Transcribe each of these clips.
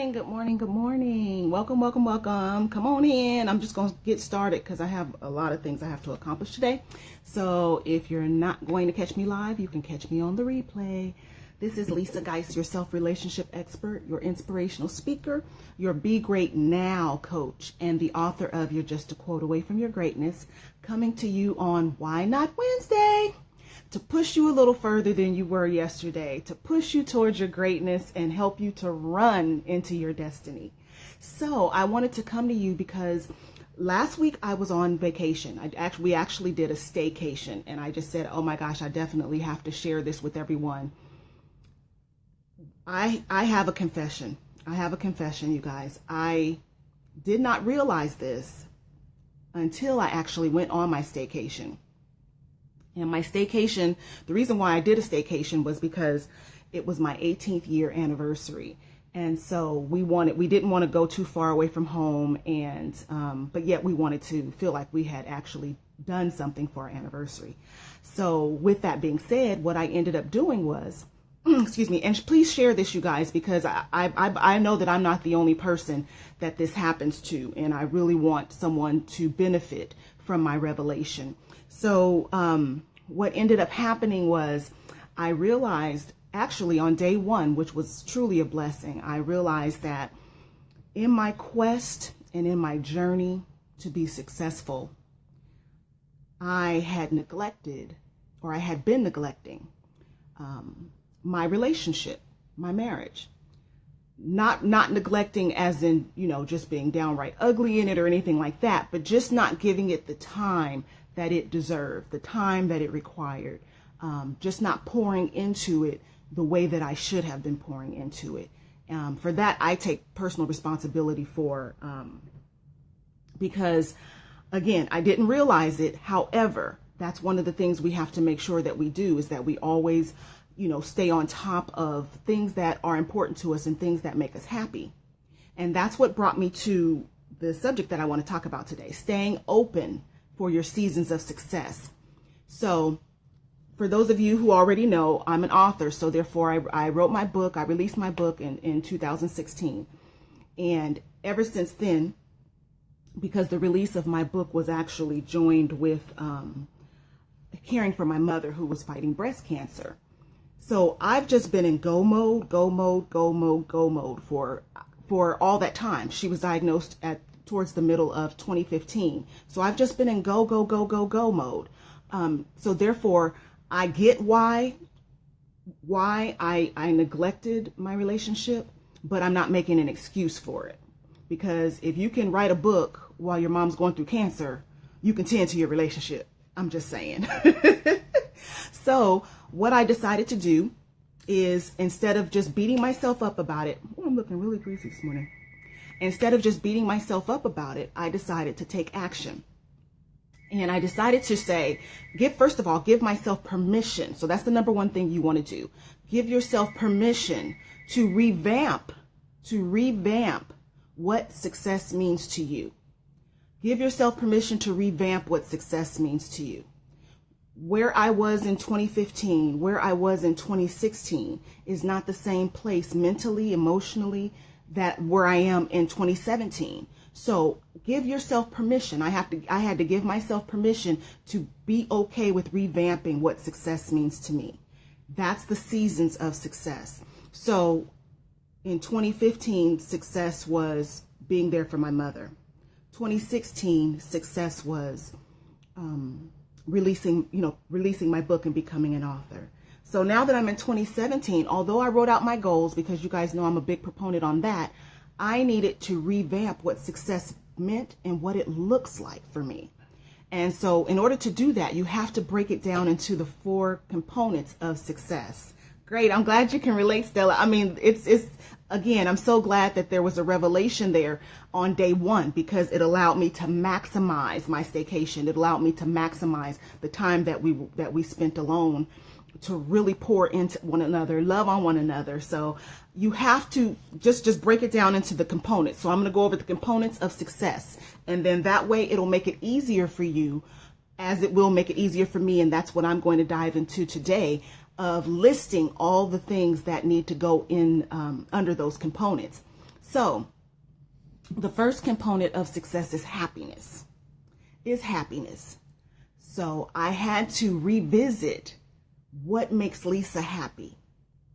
morning, good morning, good morning. Welcome, welcome, welcome. Come on in. I'm just going to get started because I have a lot of things I have to accomplish today. So if you're not going to catch me live, you can catch me on the replay. This is Lisa Guice, your self-relationship expert, your inspirational speaker, your Be Great Now coach, and the author of You're Just a Quote Away from Your Greatness, coming to you on Why Not Wednesday? To push you a little further than you were yesterday, to push you towards your greatness and help you to run into your destiny. So I wanted to come to you because last week I was on vacation. We actually did a staycation, and I just said, oh my gosh, I definitely have to share this with everyone. I have a confession. I have a confession, you guys. I did not realize this until I actually went on my staycation. And my staycation, the reason why I did a staycation was because it was my 18th year anniversary. And so we didn't want to go too far away from home, and but yet we wanted to feel like we had actually done something for our anniversary. So with that being said, what I ended up doing was, excuse me, and please share this, you guys, because I know that I'm not the only person that this happens to, and I really want someone to benefit from my revelation. So what ended up happening was I realized actually on day one, which was truly a blessing, I realized that in my quest and in my journey to be successful, I had neglected, or I had been neglecting, my relationship, my marriage. Not neglecting as in, just being downright ugly in it or anything like that, but just not giving it the time that it deserved, the time that it required, just not pouring into it the way that I should have been pouring into it. For that, I take personal responsibility for, because again, I didn't realize it. However, that's one of the things we have to make sure that we do, is that we always stay on top of things that are important to us and things that make us happy. And that's what brought me to the subject that I want to talk about today, staying open for your seasons of success. So for those of you who already know, I'm an author. So therefore I wrote my book. I released my book in 2016. And ever since then, because the release of my book was actually joined with caring for my mother who was fighting breast cancer. So I've just been in go mode for all that time. She was diagnosed towards the middle of 2015. So I've just been in go mode. So therefore, I get why I neglected my relationship, but I'm not making an excuse for it. Because if you can write a book while your mom's going through cancer, you can tend to your relationship. I'm just saying. So what I decided to do is, instead of just beating myself up about it, I'm looking really greasy this morning. Instead of just beating myself up about it, I decided to take action. And I decided to say, first of all, give myself permission. So that's the number one thing you want to do. Give yourself permission to revamp what success means to you. Give yourself permission to revamp what success means to you. Where I was in 2015, where I was in 2016 is not the same place mentally, emotionally, that where I am in 2017. So give yourself permission. I had to give myself permission to be okay with revamping what success means to me. That's the seasons of success. So in 2015, success was being there for my mother. 2016, success was releasing my book and becoming an author. So now that I'm in 2017, although I wrote out my goals, because you guys know I'm a big proponent on that, I needed to revamp what success meant and what it looks like for me. And so in order to do that, you have to break it down into the 4 components of success. Great. I'm glad you can relate, Stella. I mean, it's again, I'm so glad that there was a revelation there on day one, because it allowed me to maximize my staycation. It allowed me to maximize the time that we spent alone, to really pour into one another, love on one another. So you have to just break it down into the components. So I'm going to go over the components of success, and then that way it'll make it easier for you, as it will make it easier for me. And that's what I'm going to dive into today, of listing all the things that need to go in under those components. So the first component of success is happiness. So I had to revisit what makes Lisa happy.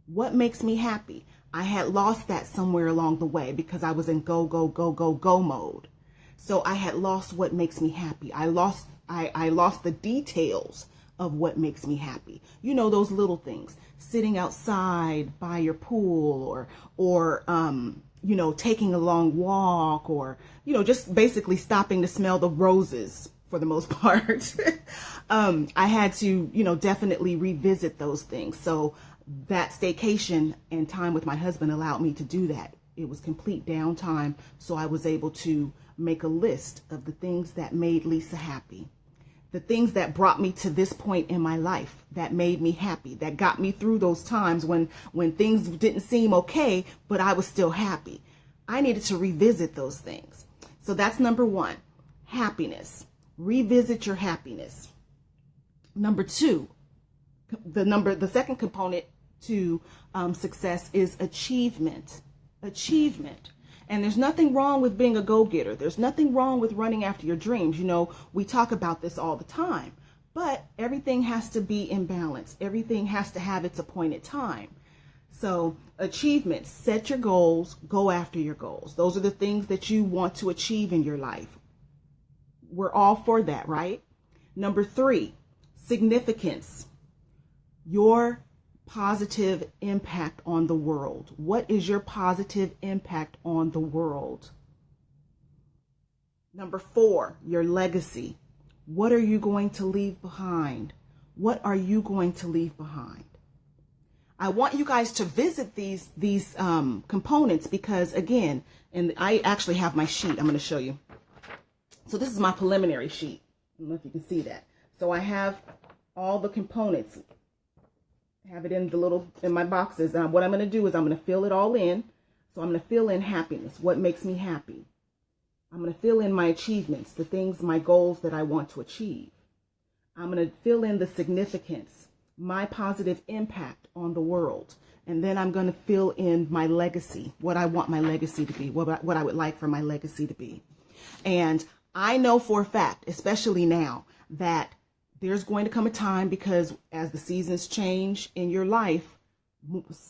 What makes me happy? I had lost that somewhere along the way because I was in go mode. So I had lost what makes me happy. I lost the details of what makes me happy. You know, those little things, sitting outside by your pool or you know, taking a long walk, or, you know, just basically stopping to smell the roses for the most part. I had to, you know, definitely revisit those things. So that staycation and time with my husband allowed me to do that. It was complete downtime. So I was able to make a list of the things that made Lisa happy. The things that brought me to this point in my life, that made me happy, that got me through those times when things didn't seem okay, but I was still happy. I needed to revisit those things. So that's number one, happiness. Revisit your happiness. Number two, the second component to success is achievement. Achievement. And there's nothing wrong with being a go-getter. There's nothing wrong with running after your dreams. You know, we talk about this all the time, but everything has to be in balance. Everything has to have its appointed time. So achievements, set your goals, go after your goals. Those are the things that you want to achieve in your life. We're all for that, right? Number three, significance. Your positive impact on the world. What is your positive impact on the world? Number four, your legacy. What are you going to leave behind? What are you going to leave behind? I want you guys to visit these components because, again, and I actually have my sheet. I'm going to show you. So this is my preliminary sheet. I don't know if you can see that. So I have all the components. Have it in my boxes. And what I'm going to do is I'm going to fill it all in. So I'm going to fill in happiness. What makes me happy? I'm going to fill in my achievements, the things, my goals that I want to achieve. I'm going to fill in the significance, my positive impact on the world. And then I'm going to fill in my legacy, what I want my legacy to be, what I would like for my legacy to be. And I know for a fact, especially now, that there's going to come a time, because as the seasons change in your life,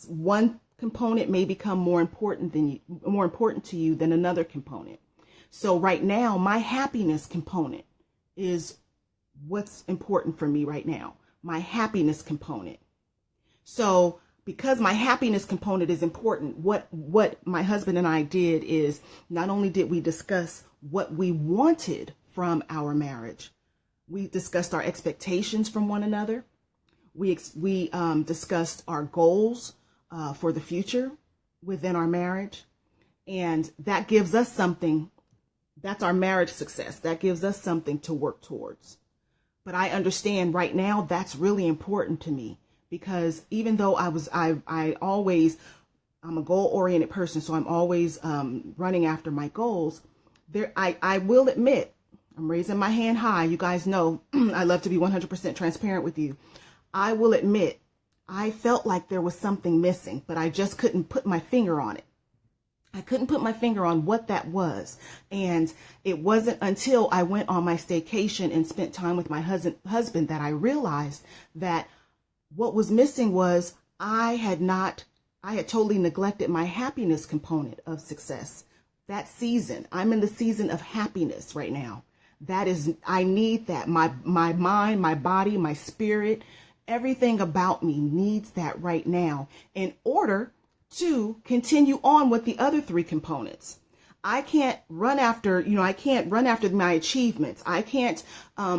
one component may become more important to you than another component. So right now, my happiness component is what's important for me right now. My happiness component. So because my happiness component is important, what my husband and I did is not only did we discuss what we wanted from our marriage, we discussed our expectations from one another. We discussed our goals for the future within our marriage. And that gives us something. That's our marriage success. That gives us something to work towards. But I understand right now that's really important to me, because even though I'm a goal-oriented person, so I'm always running after my goals. I will admit, I'm raising my hand high. You guys know I love to be 100% transparent with you. I will admit I felt like there was something missing, but I just couldn't put my finger on it. I couldn't put my finger on what that was. And it wasn't until I went on my staycation and spent time with my husband that I realized that what was missing was I had totally neglected my happiness component of success. That season, I'm in the season of happiness right now. I need that. My mind, my body, my spirit, everything about me needs that right now in order to continue on with the other three components. I can't run after my achievements. I can't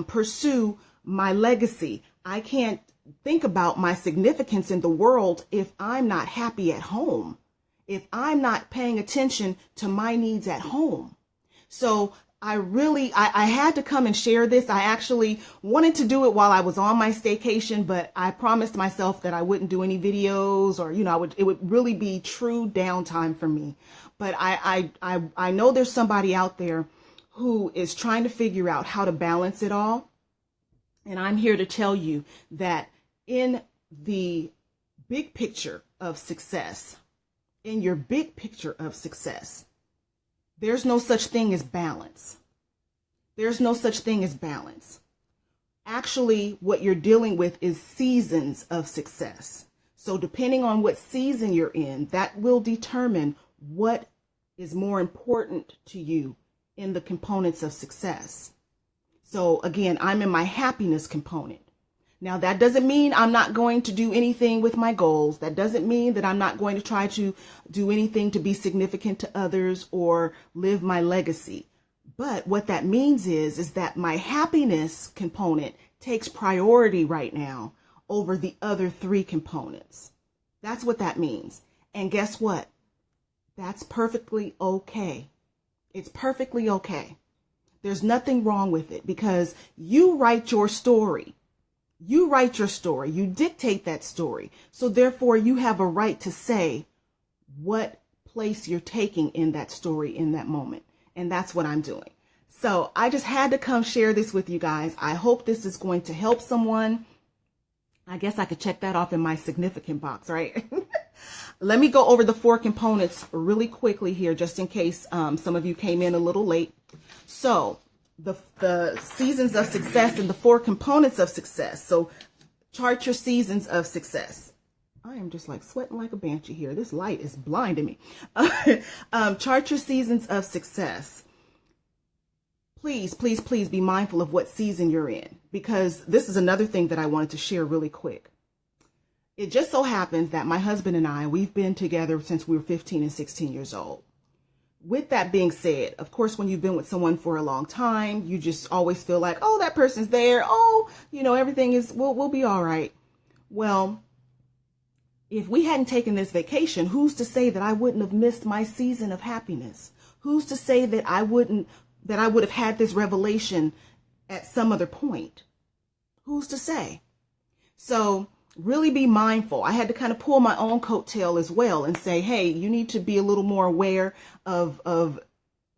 pursue my legacy. I can't think about my significance in the world if I'm not happy at home, if I'm not paying attention to my needs at home. So I had to come and share this. I actually wanted to do it while I was on my staycation, but I promised myself that I wouldn't do any videos, or, it would really be true downtime for me. But I know there's somebody out there who is trying to figure out how to balance it all. And I'm here to tell you that in the big picture of success, in your big picture of success, there's no such thing as balance. There's no such thing as balance. Actually, what you're dealing with is seasons of success. So depending on what season you're in, that will determine what is more important to you in the components of success. So again, I'm in my happiness component. Now, that doesn't mean I'm not going to do anything with my goals. That doesn't mean that I'm not going to try to do anything to be significant to others or live my legacy. But what that means is that my happiness component takes priority right now over the other three components. That's what that means. And guess what? That's perfectly okay. It's perfectly okay. There's nothing wrong with it because you write your story. You write your story. You dictate that story. So therefore, you have a right to say what place you're taking in that story in that moment. And that's what I'm doing. So I just had to come share this with you guys. I hope this is going to help someone. I guess I could check that off in my significant box, right? Let me go over the four components really quickly here, just in case some of you came in a little late. So the seasons of success and the four components of success. So chart your seasons of success. I am just like sweating like a banshee here. This light is blinding me. Chart your seasons of success. Please, please, please be mindful of what season you're in, because this is another thing that I wanted to share really quick. It just so happens that my husband and I, we've been together since we were 15 and 16 years old. With that being said, of course, when you've been with someone for a long time, you just always feel like, oh, that person's there. Oh, everything is, we'll be all right. Well, if we hadn't taken this vacation, who's to say that I wouldn't have missed my season of happiness? Who's to say that I would have had this revelation at some other point? Who's to say? So really be mindful. I had to kind of pull my own coattail as well and say, hey, you need to be a little more aware of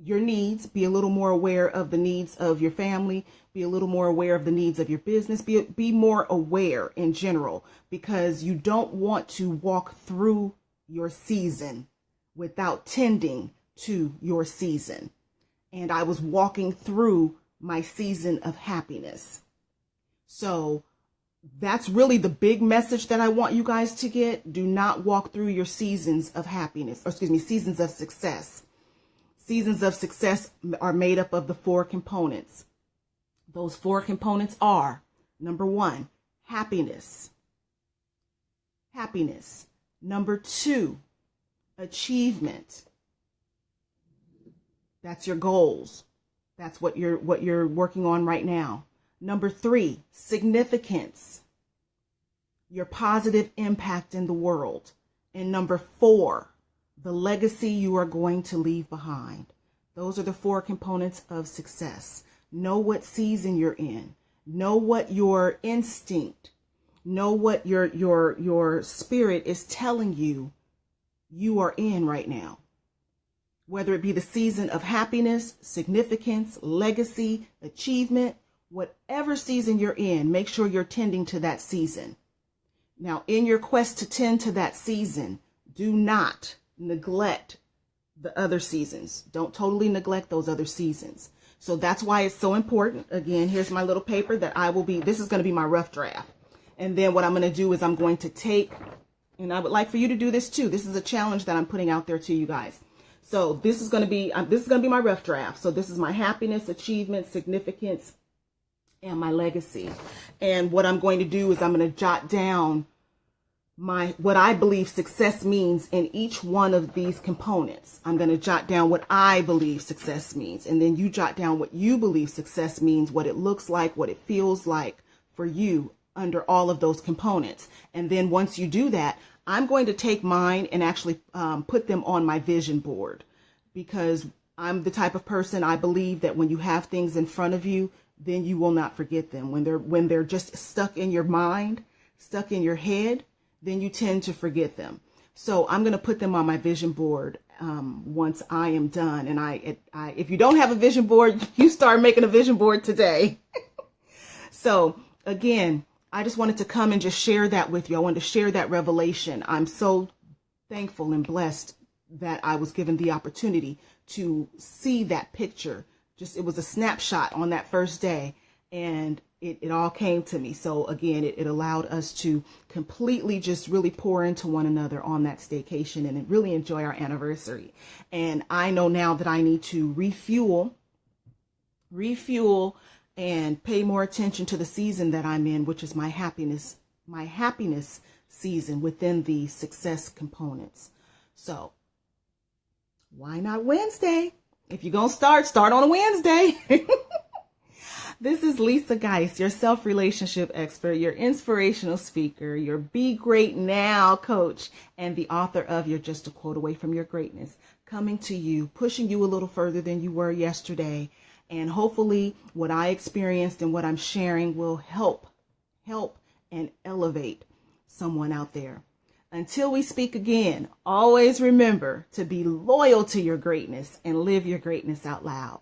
your needs, be a little more aware of the needs of your family, be a little more aware of the needs of your business, be more aware in general, because you don't want to walk through your season without tending to your season. And I was walking through my season of happiness. So that's really the big message that I want you guys to get. Do not walk through your seasons of happiness, seasons of success. Seasons of success are made up of the four components. Those four components are, number one, happiness. Happiness. Number two, achievement. That's your goals. That's what you're working on right now. Number three, significance, your positive impact in the world. And number four, the legacy you are going to leave behind. Those are the four components of success. Know what season you're in. Know what your instinct, know what your spirit is telling you are in right now. Whether it be the season of happiness, significance, legacy, achievement, whatever season you're in, make sure you're tending to that season. Now, in your quest to tend to that season, do not neglect the other seasons. Don't totally neglect those other seasons. So that's why it's so important. Again, here's my little paper that this is going to be my rough draft. And then what I'm going to do is I'm going to take, and I would like for you to do this too. This is a challenge that I'm putting out there to you guys. So this is going to be my rough draft. So this is my happiness, achievement, significance, and my legacy. And what I'm going to do is I'm going to jot down what I believe success means in each one of these components. I'm going to jot down what I believe success means. And then you jot down what you believe success means, what it looks like, what it feels like for you under all of those components. And then once you do that, I'm going to take mine and actually put them on my vision board, because I'm the type of person, I believe that when you have things in front of you, then you will not forget them. When they're just stuck in your mind, stuck in your head, then you tend to forget them. So I'm going to put them on my vision board once I am done. And if you don't have a vision board, you start making a vision board today. So again, I just wanted to come and just share that with you. I wanted to share that revelation. I'm so thankful and blessed that I was given the opportunity to see that picture. It was a snapshot on that first day, and it all came to me. So again, it allowed us to completely just really pour into one another on that staycation and really enjoy our anniversary. And I know now that I need to refuel and pay more attention to the season that I'm in, which is my happiness season within the success components. So why not Wednesday? If you're going to start on a Wednesday. This is Lisa Guice, your self-relationship expert, your inspirational speaker, your Be Great Now coach, and the author of You're Just a Quote Away from Your Greatness, coming to you, pushing you a little further than you were yesterday. And hopefully what I experienced and what I'm sharing will help and elevate someone out there. Until we speak again, always remember to be loyal to your greatness and live your greatness out loud.